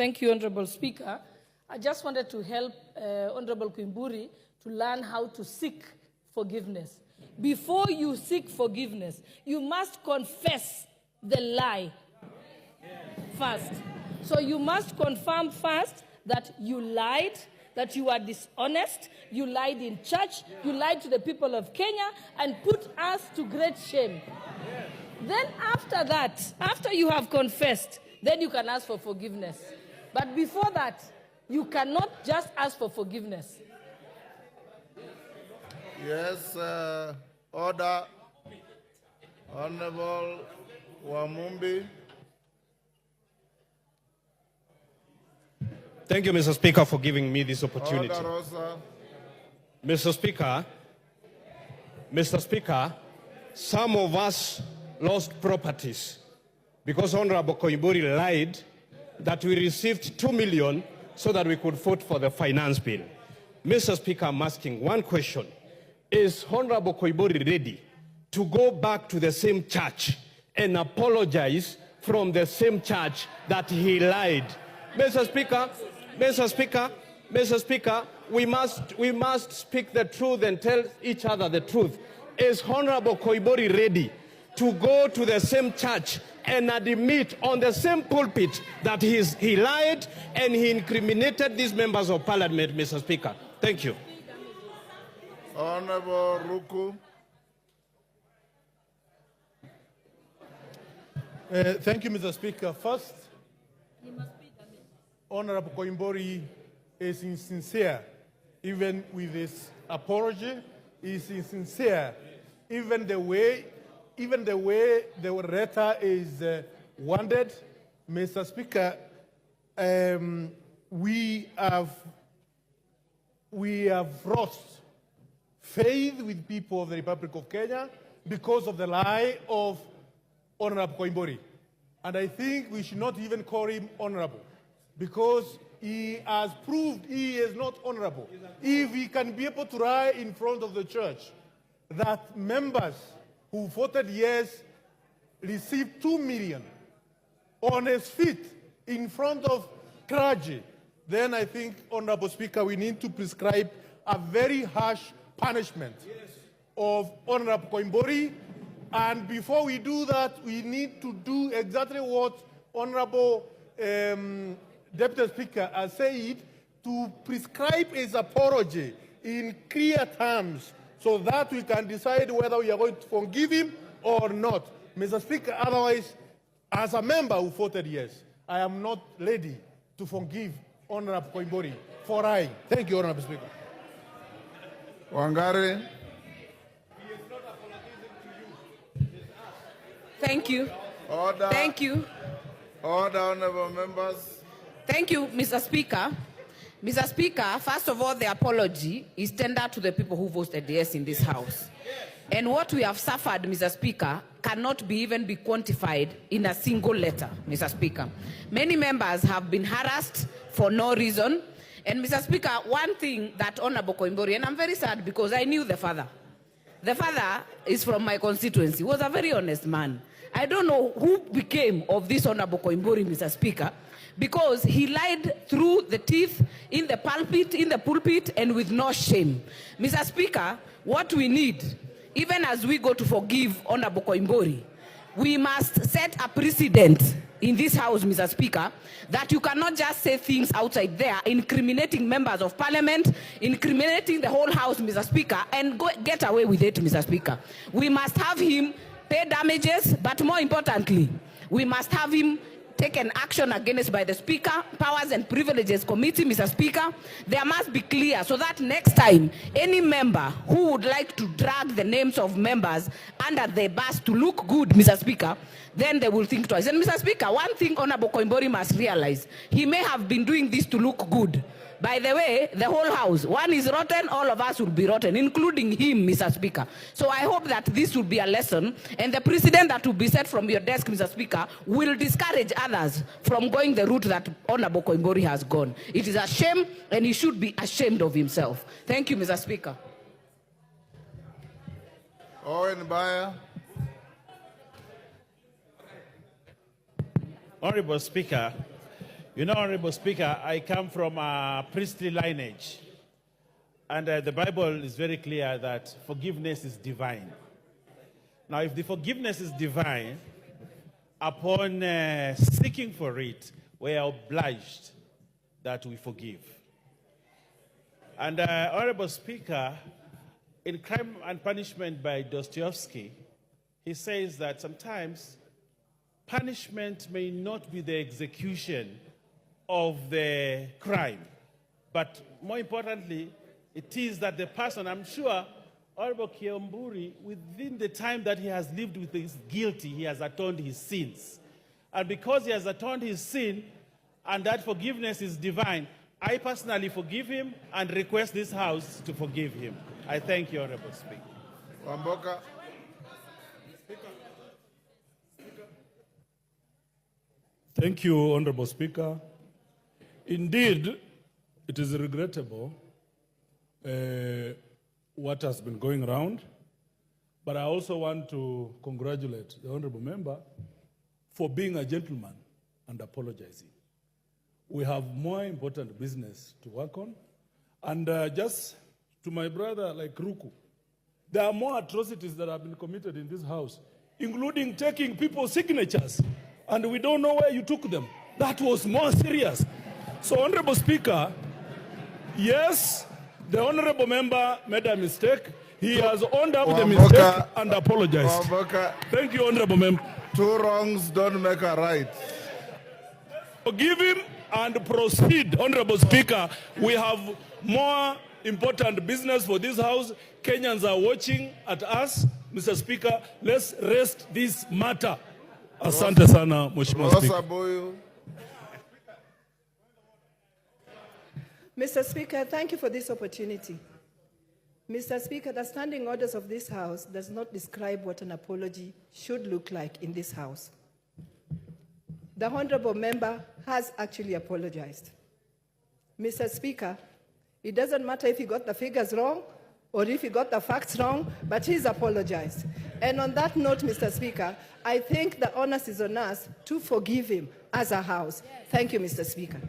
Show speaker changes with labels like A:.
A: Thank you, Honorable Speaker. I just wanted to help Honorable KOIMBURI to learn how to seek forgiveness. Before you seek forgiveness, you must confess the lie first. So you must confirm first that you lied, that you are dishonest, you lied in church, you lied to the people of Kenya, and put us to great shame. Then after that, after you have confessed, then you can ask for forgiveness. But before that, you cannot just ask for forgiveness.
B: Yes, order. Honorable Wamumbi.
C: Thank you, Mr. Speaker, for giving me this opportunity.
B: Order, Rosa.
C: Mr. Speaker, some of us lost properties because Honorable KOIMBURI lied that we received 2 million so that we could vote for the finance bill. Mr. Speaker, I'm asking one question. Is Honorable KOIMBURI ready to go back to the same church and apologize from the same church that he lied? Mr. Speaker, we must speak the truth and tell each other the truth. Is Honorable KOIMBURI ready to go to the same church and admit on the same pulpit that he lied and he incriminated these members of parliament, Mr. Speaker? Thank you.
B: Honorable Ruku.
D: Thank you, Mr. Speaker. First, Honorable KOIMBURI is sincere, even with his apology. He is sincere, even the way the letter is worded. Mr. Speaker, we have lost faith with people of the Republic of Kenya because of the lie of Honorable KOIMBURI. And I think we should not even call him honorable, because he has proved he is not honorable. If he can be able to lie in front of the church that members who voted yes received 2 million on his feet in front of clergy, then I think, Honorable Speaker, we need to prescribe a very harsh punishment of Honorable KOIMBURI. And before we do that, we need to do exactly what Honorable Deputy Speaker has said, to prescribe his apology in clear terms so that we can decide whether we are going to forgive him or not. Mr. Speaker, otherwise, as a member who voted yes, I am not ready to forgive Honorable KOIMBURI for lying. Thank you, Honorable Speaker.
B: Wangari.
E: Thank you.
B: Order.
E: Thank you.
B: Order, honorable members.
E: Thank you, Mr. Speaker. Mr. Speaker, first of all, the apology is tendered to the people who voted yes in this House. And what we have suffered, Mr. Speaker, cannot even be quantified in a single letter, Mr. Speaker. Many members have been harassed for no reason. And Mr. Speaker, one thing that Honorable KOIMBURI, and I'm very sad because I knew the father. The father is from my constituency. He was a very honest man. I don't know who became of this Honorable KOIMBURI, Mr. Speaker, because he lied through the teeth in the pulpit, and with no shame. Mr. Speaker, what we need, even as we go to forgive Honorable KOIMBURI, we must set a precedent in this House, Mr. Speaker, that you cannot just say things outside there, incriminating members of parliament, incriminating the whole House, Mr. Speaker, and get away with it, Mr. Speaker. We must have him pay damages, but more importantly, we must have him taken action against by the Speaker, Powers and Privileges Committee, Mr. Speaker. There must be clear so that next time any member who would like to drag the names of members under the bus to look good, Mr. Speaker, then they will think twice. And Mr. Speaker, one thing Honorable KOIMBURI must realize, he may have been doing this to look good. By the way, the whole House, one is rotten, all of us will be rotten, including him, Mr. Speaker. So I hope that this will be a lesson, and the precedent that will be set from your desk, Mr. Speaker, will discourage others from going the route that Honorable KOIMBURI has gone. It is a shame, and he should be ashamed of himself. Thank you, Mr. Speaker.
B: Owen Bayer.
C: Honorable Speaker,
F: You know, Honorable Speaker, I come from a priestly lineage. And the Bible is very clear that forgiveness is divine. Now, if the forgiveness is divine, upon seeking for it, we are obliged that we forgive. And Honorable Speaker, in Crime and Punishment by Dostoevsky, he says that sometimes punishment may not be the execution of the crime, but more importantly, it is that the person, I'm sure, Honorable KOIMBURI, within the time that he has lived with his guilty, he has atoned his sins. And because he has atoned his sin, and that forgiveness is divine, I personally forgive him and request this House to forgive him. I thank you, Honorable Speaker.
B: Wamboka.
G: Thank you, Honorable Speaker. Indeed, it is regrettable what has been going around, but I also want to congratulate the Honorable Member for being a gentleman and apologizing. We have more important business to work on. And just to my brother like Ruku, there are more atrocities that have been committed in this House, including taking people's signatures, and we don't know where you took them. That was more serious. So, Honorable Speaker, yes, the Honorable Member made a mistake. He has owned up the mistake and apologized. Thank you, Honorable Member.
B: Two wrongs don't make a right.
G: Forgive him and proceed, Honorable Speaker. We have more important business for this House. Kenyans are watching at us. Mr. Speaker, let's rest this matter. Asante sana, Mheshimiwa Speaker.
H: Mr. Speaker, thank you for this opportunity. Mr. Speaker, the standing orders of this House does not describe what an apology should look like in this House. The Honorable Member has actually apologized. Mr. Speaker, it doesn't matter if he got the figures wrong or if he got the facts wrong, but he's apologized. And on that note, Mr. Speaker, I think the onus is on us to forgive him as a House. Thank you, Mr. Speaker.